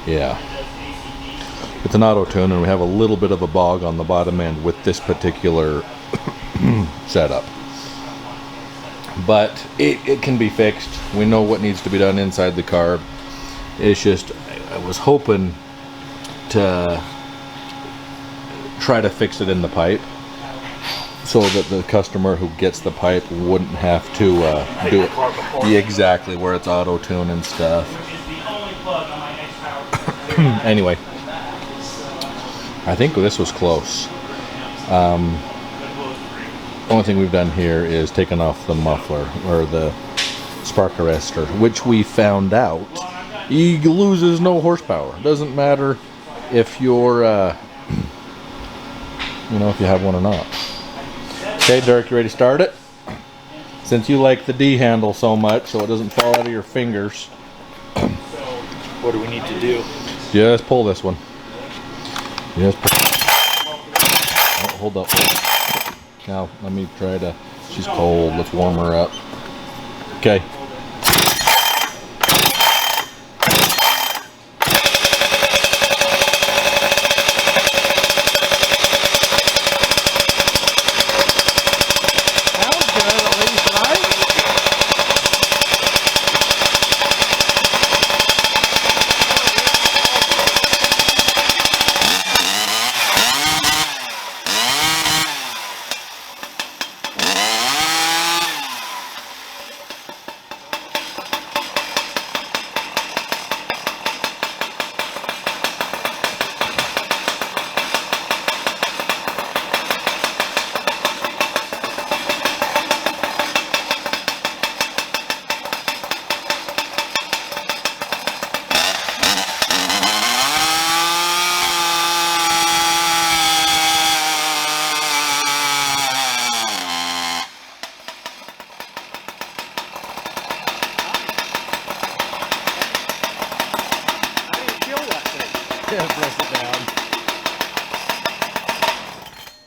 Yeah. It's an auto tune, and we have a little bit of a bog on the bottom end with this particular setup. But it can be fixed. We know what needs to be done inside the car. It's just, I was hoping to try to fix it in the pipe so that the customer who gets the pipe wouldn't have to do it exactly where it's auto tune and stuff. Anyway, I think this was close. Only thing we've done here is taken off the muffler or the spark arrestor, which we found out he loses no horsepower. Doesn't matter if you're you know, if you have one or not. Okay, Dirk, you ready to start it? Since you like the D handle so much so it doesn't fall out of your fingers. What do we need to do? Just pull this one. Just pull. Oh, hold up. Now, let me try to... She's cold. Let's warm her up. Okay. Press it down.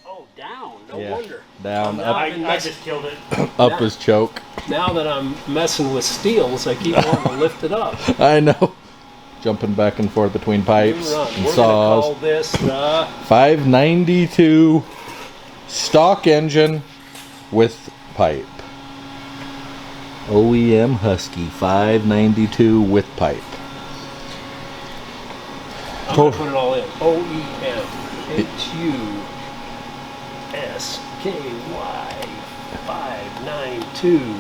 Oh, down. No Yeah. wonder. Down, up, I just killed it. up his choke. Now that I'm messing with steels, I keep wanting to lift it up. I know. Jumping back and forth between pipes and We're saws. gonna call this the 592 stock engine with pipe. OEM Husky 592 with pipe. I'm gonna put it all in. OEM HUSKY 592.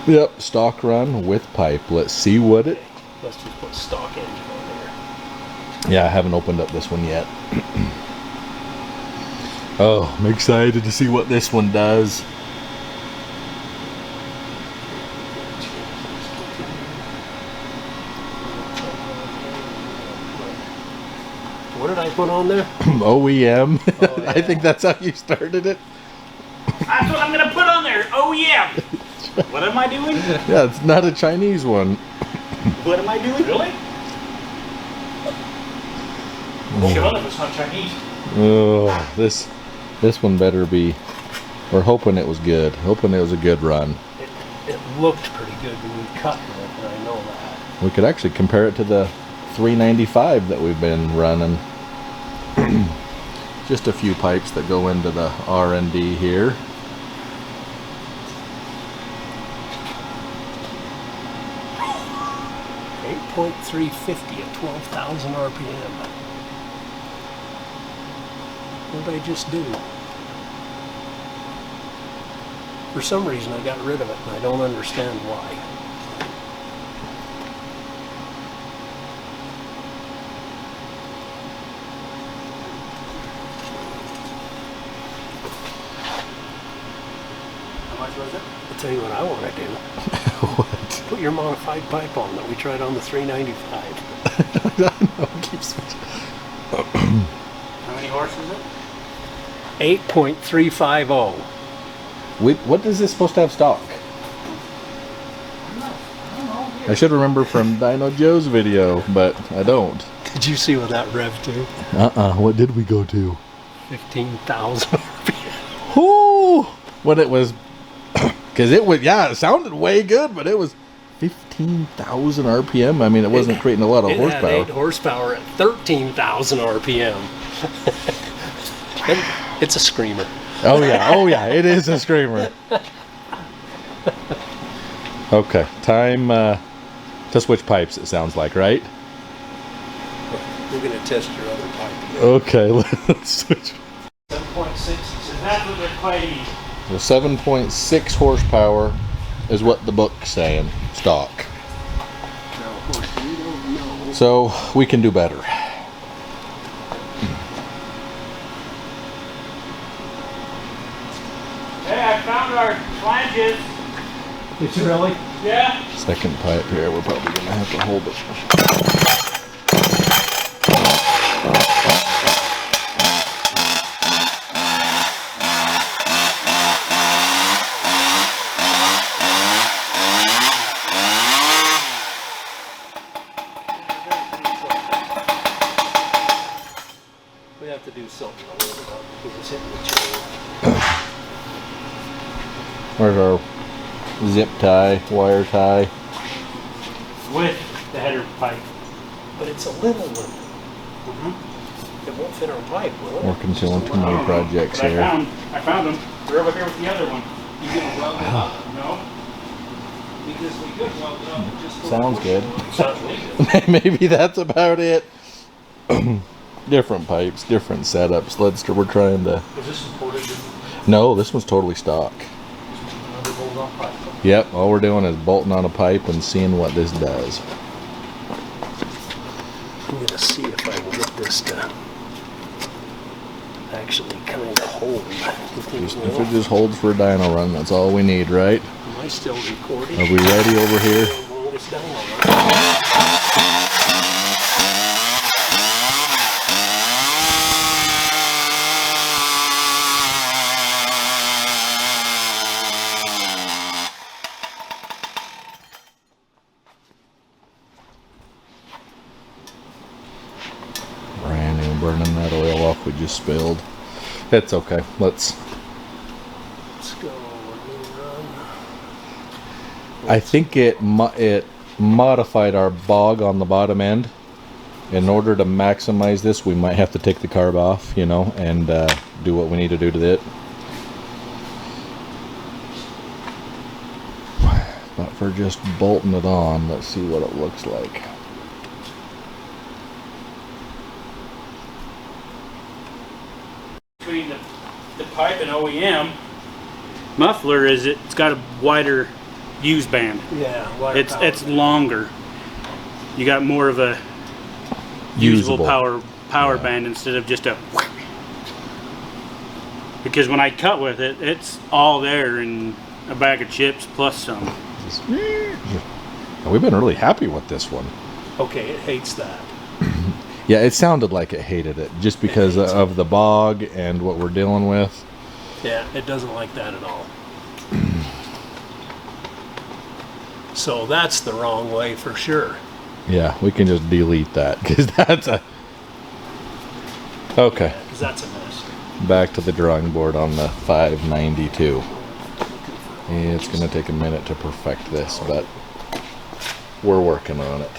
Yep, stock run with pipe. Let's see what it... Let's just put stock engine on there. Yeah, I haven't opened up this one yet. Oh, I'm excited to see what this one does. What did I put on there? OEM. Oh, yeah. I think that's how you started it. That's what I'm gonna put on there. Oh yeah. What am I doing? Yeah, it's not a Chinese one. What am I doing? Really? Sure, if it's not Chinese. Oh, this one better be... We're hoping it was good. Hoping it was a good run. It looked pretty good when we cut it, and I know that. We could actually compare it to the 395 that we've been running. Just a few pipes that go into the R&D here. .350 at 12,000 RPM. What did I just do? For some reason I got rid of it and I don't understand why. How much was it? I'll tell you what I want to do. What? Put your modified pipe on that we tried on the 395. I know, it keeps switching. How many horses is it? 8.350. What is this supposed to have stock? I should remember from Dino Joe's video, but I don't. Did you see what that rev to? What did we go to? 15,000 RPM. Whoo! When it was... Because it was... Yeah, it sounded way good, but it was 15,000 RPM. I mean, it wasn't creating a lot of It had 8 horsepower. horsepower at 13,000 RPM. It's a screamer. Oh yeah, it is a screamer. Okay, time to switch pipes, it sounds like, right? We're going to test your other pipe. Okay, let's switch. 7.6. So that's what they're quite easy. The 7.6 horsepower is what the book's saying, stock. No, of course, we don't know. So we can do better. Hey, I found our flanges. Did you really? Yeah. Second pipe here, we're probably gonna have to hold it. We have to do something a little bit because it's hitting the chain. Where's our zip tie, wire tie? With the header pipe. But it's a little one. It won't fit our pipe, will it? We're concealing too many projects But here. I found them. They're over here with the other one. You gonna weld it up? No. Because we could weld it up and just go Sounds good. Sounds good. Maybe that's about it. Different pipes, different setups. We're trying to. Was this imported? No, this one's totally stock. Another bolt-on pipe. Yep, all we're doing is bolting on a pipe and seeing what this does. I'm gonna see if I can get this to actually kind of hold. If it just holds for a dyno run, that's all we need, right? Am I still recording? Are we ready over here? Longest dyno run. Brand new, burning that oil off we just spilled. It's okay. Let's go. New run. I think it modified our bog on the bottom end. In order to maximize this, we might have to take the carb off, you know, and do what we need to do to it. But for just bolting it on, let's see what it looks like. Between the pipe and OEM muffler is it's got a wider use band. Yeah. wire power. It's longer. You got more of a usable power Yeah. band instead of just a. Because when I cut with it, it's all there in a bag of chips plus some. And we've been really happy with this one. Okay, it hates that. Yeah, it sounded like it hated it just because of the bog and what we're dealing with. Yeah, it doesn't like that at all. So that's the wrong way for sure. Yeah, we can just delete that because that's a... Okay, Because that's a mess. back to the drawing board on the 592. It's going to take a minute to perfect this, but we're working on it.